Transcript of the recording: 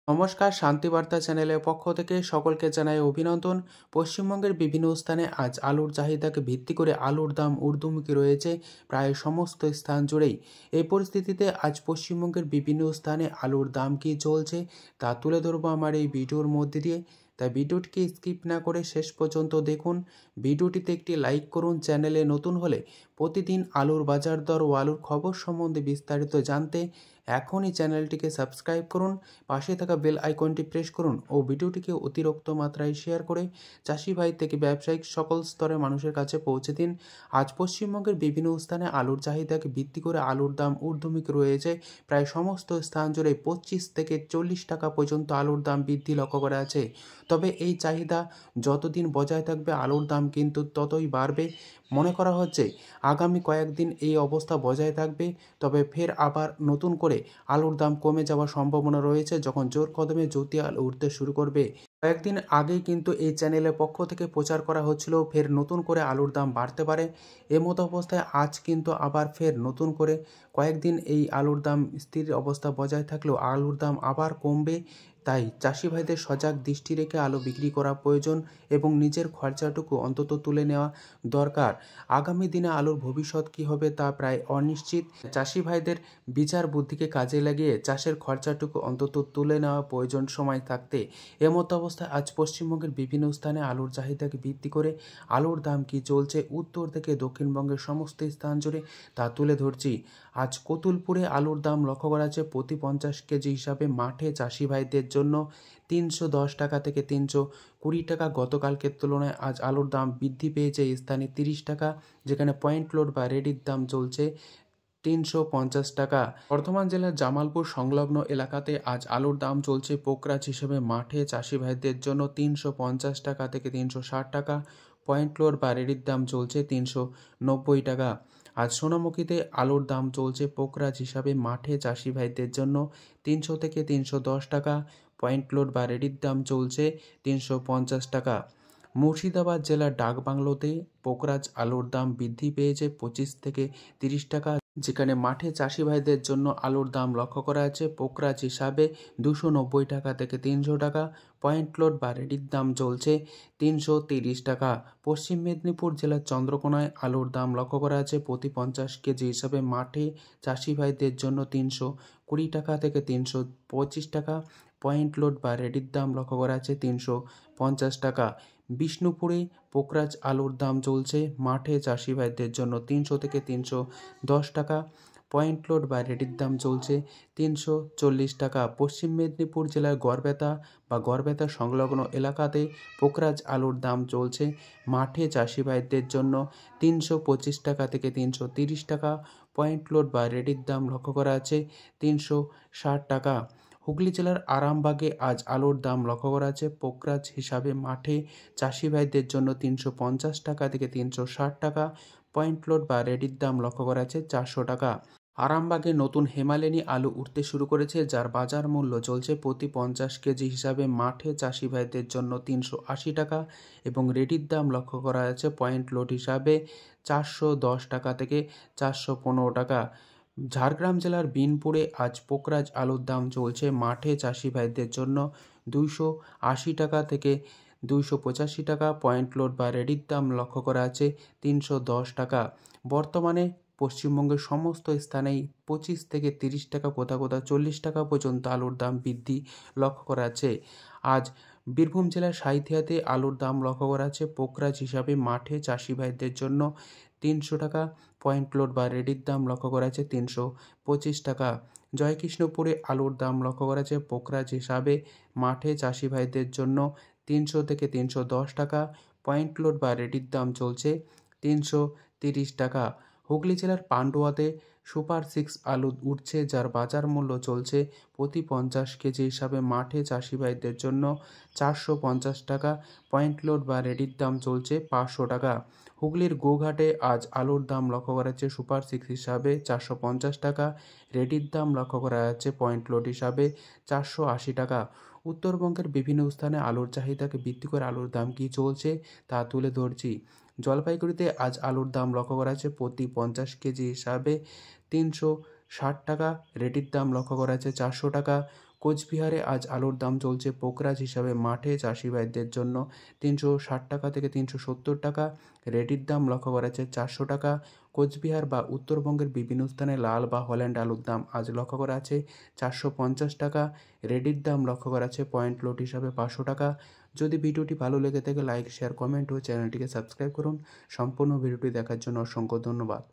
নমস্কার, শান্তিবার্তা চ্যানেলের পক্ষ থেকে সকলকে জানাই অভিনন্দন। পশ্চিমবঙ্গের বিভিন্ন স্থানে আজ আলুর চাহিদাকে ভিত্তি করে আলুর দাম ঊর্ধ্বমুখী রয়েছে প্রায় সমস্ত স্থান জুড়েই। এই পরিস্থিতিতে আজ পশ্চিমবঙ্গের বিভিন্ন স্থানে আলুর দাম কী চলছে তা তুলে ধরবো আমার এই ভিডিওর মধ্যে দিয়ে। তাই ভিডিওটিকে স্কিপ না করে শেষ পর্যন্ত দেখুন। ভিডিওটিতে একটি লাইক করুন। চ্যানেলে নতুন হলে প্রতিদিন আলুর বাজার দর ও আলুর খবর সম্বন্ধে বিস্তারিত জানতে এখনই চ্যানেলটিকে সাবস্ক্রাইব করুন, পাশে থাকা বেল আইকনটি প্রেস করুন ও ভিডিওটিকে অতিরিক্ত মাত্রায় শেয়ার করে চাষি ভাই থেকে ব্যবসায়িক সকল স্তরের মানুষের কাছে পৌঁছে দিন। আজ পশ্চিমবঙ্গের বিভিন্ন স্থানে আলুর চাহিদাকে ভিত্তি করে আলুর দাম ঊর্ধ্বমুখী রয়েছে। প্রায় সমস্ত স্থান জুড়ে 25 থেকে 40 টাকা পর্যন্ত আলুর দাম বৃদ্ধি লক্ষ্য করা আছে। তবে এই চাহিদা যতদিন বজায় থাকবে আলুর দাম কিন্তু ততই বাড়বে। মনে করা হচ্ছে আগামী কয়েকদিন এই অবস্থা বজায় থাকবে, তবে ফের আবার নতুন করে আলুর দাম কমে যাওয়ার সম্ভাবনা রয়েছে যখন জোর কদমে জ্যোতি আলু উঠতে শুরু করবে। কয়েকদিন আগেই কিন্তু এই চ্যানেলের পক্ষ থেকে প্রচার করা হচ্ছিল ফের নতুন করে আলুর দাম বাড়তে পারে। এমতো অবস্থায় আজ কিন্তু আবার ফের নতুন করে কয়েকদিন এই আলুর দাম স্থির অবস্থা বজায় থাকলেও আলুর দাম আবার কমবে। তাই চাষি ভাইদের সজাগ দৃষ্টি রেখে আলু বিক্রি করা প্রয়োজন এবং নিজের খরচাটুকু অন্তত তুলে নেওয়া দরকার। আগামী দিনে আলুর ভবিষ্যৎ কী হবে তা প্রায় অনিশ্চিত। চাষি ভাইদের বিচার বুদ্ধিকে কাজে লাগিয়ে চাষের খরচাটুকু অন্তত তুলে নেওয়া প্রয়োজন সময় থাকতে। এমতো অবস্থায় আজ পশ্চিমবঙ্গের বিভিন্ন স্থানে আলুর চাহিদাকে ভিত্তি করে আলুর দাম কী চলছে উত্তর থেকে দক্ষিণবঙ্গের সমস্ত স্থান জুড়ে তা তুলে ধরছি। আজ কতুলপুরে আলুর দাম লক্ষ্য করা যাচ্ছে প্রতি 50 কেজি হিসাবে মাঠে চাষি ভাইদের জন্য 310 টাকা থেকে 320 টাকা। গতকালকের তুলনায় আজ আলুর দাম বৃদ্ধি পেয়েছে এই স্থানে 30 টাকা, যেখানে পয়েন্ট লোড বা রেডির দাম চলছে 350 টাকা। বর্ধমান জেলার জামালপুর সংলগ্ন এলাকাতে আজ আলুর দাম চলছে পোকরাজ হিসেবে মাঠে চাষি ভাইদের জন্য 350 টাকা থেকে 360 টাকা। পয়েন্ট লোড বা রেডির দাম চলছে 390 টাকা। আজ সোনামুখীতে আলুর দাম চলছে পোকরাজ হিসাবে মাঠে চাষি ভাইদের জন্য 300 থেকে 310 টাকা। পয়েন্ট লোড বা রেডির দাম চলছে 350 টাকা। মুর্শিদাবাদ জেলার ডাকবাংলোতে পোকরাজ আলুর দাম বৃদ্ধি পেয়েছে 25 থেকে 30 টাকা, যেখানে মাঠে চাষি ভাইদের জন্য আলুর দাম লক্ষ্য করা আছে পোকরাজ হিসাবে 290 টাকা থেকে 300 টাকা। পয়েন্ট লোড বা রেডির দাম চলছে 330 টাকা। পশ্চিম মেদিনীপুর জেলার চন্দ্রকোনায় আলুর দাম লক্ষ্য করা আছে প্রতি 50 কেজি হিসাবে মাঠে চাষি ভাইদের জন্য 320 টাকা থেকে 325 টাকা। পয়েন্ট লোড বা রেডির দাম লক্ষ্য করা আছে 350 টাকা। বিষ্ণুপুরে পোকরাজ আলুর দাম চলছে মাঠে চাষি ভাইদের জন্য 300 থেকে 310 টাকা। পয়েন্ট লোড বা রেডির দাম চলছে 340 টাকা। পশ্চিম মেদিনীপুর জেলার গড়বেতা সংলগ্ন এলাকাতে পোকরাজ আলুর দাম চলছে মাঠে চাষি ভাইদের জন্য 325 টাকা থেকে 330 টাকা। পয়েন্ট লোড বা রেডির দাম লক্ষ্য করা আছে 360 টাকা। হুগলি জেলার আরামবাগে আজ আলুর দাম লক্ষ্য করা আছে পোকরাজ হিসাবে মাঠে চাষি ভাইদের জন্য 350 টাকা থেকে 360 টাকা। পয়েন্ট লোড বা রেডির দাম লক্ষ্য করা আছে 400 টাকা। আরামবাগে নতুন হেমালেনি আলু উঠতে শুরু করেছে, যার বাজার মূল্য চলছে প্রতি 50 কেজি হিসাবে মাঠে চাষি ভাইদের জন্য 380 টাকা এবং রেডির দাম লক্ষ্য করা আছে পয়েন্ট লোড হিসাবে 410 টাকা থেকে 415 টাকা। ঝাড়গ্রাম জেলার বিনপুরে আজ পোকরাজ আলুর দাম চলছে মাঠে চাষি ভাইদের জন্য 280 টাকা থেকে 285 টাকা। পয়েন্ট লোড বা রেডির দাম লক্ষ্য করা আছে 310 টাকা। বর্তমানে পশ্চিমবঙ্গের সমস্ত স্থানেই 25 থেকে 30 টাকা, কোথাও 40 টাকা পর্যন্ত আলুর দাম বৃদ্ধি লক্ষ্য করা আছে। আজ বীরভূম জেলার সাঁইথিয়াতে আলুর দাম লক্ষ্য করা আছে পোকরাজ হিসাবে মাঠে চাষি ভাইদের জন্য 300 টাকা। পয়েন্ট লোড বা রেডির দাম লক্ষ্য করা আছে 325 টাকা। জয়কৃষ্ণপুরে আলুর দাম লক্ষ্য করা আছে পোকরাজ হিসাবে মাঠে চাষি ভাইদের জন্য 300 থেকে 310 টাকা। পয়েন্ট লোড বা রেডির দাম চলছে 330 টাকা। হুগলি জেলার পান্ডুয়াতে সুপার 6 আলু উঠছে, যার বাজার মূল্য চলছে প্রতি 50 কেজি হিসাবে মাঠে চাষি ভাইদের জন্য 450 টাকা। পয়েন্ট লোড বা রেডির দাম চলছে 500 টাকা। হুগলির গোঘাটে আজ আলুর দাম লক্ষ্য করা যাচ্ছে সুপার 6 হিসাবে 450 টাকা। রেডির দাম লক্ষ্য করা যাচ্ছে পয়েন্ট লোড হিসাবে 480 টাকা। উত্তরবঙ্গের বিভিন্ন স্থানে আলুর চাহিদাকে ভিত্তি করে আলুর দাম কী চলছে তা তুলে ধরছি। জলপাইগুড়িতে আজ আলুর দাম লক্ষ্য করা যাচ্ছে প্রতি 50 কেজি হিসাবে 360 টাকা। রেডির দাম লক্ষ্য করা যাচ্ছে 400 টাকা। কোচবিহারে আজ আলুর দাম চলছে পোকরাজ হিসাবে মাঠে চাষি ভাইদের জন্য 360 টাকা থেকে 370 টাকা। রেডির দাম লক্ষ্য করা যাচ্ছে 400 টাকা। কোচবিহার বা উত্তরবঙ্গের বিভিন্ন স্থানে লাল বা হল্যান্ড আলুর দাম আজ লক্ষ্য করা আছে 450 টাকা। রেডির দাম লক্ষ্য করা আছে পয়েন্ট লোড হিসাবে 500 টাকা। যদি ভিডিওটি ভালো লেগে থাকে লাইক শেয়ার কমেন্ট ও চ্যানেলটিকে সাবস্ক্রাইব করুন। সম্পূর্ণ ভিডিওটি দেখার জন্য অসংখ্য ধন্যবাদ।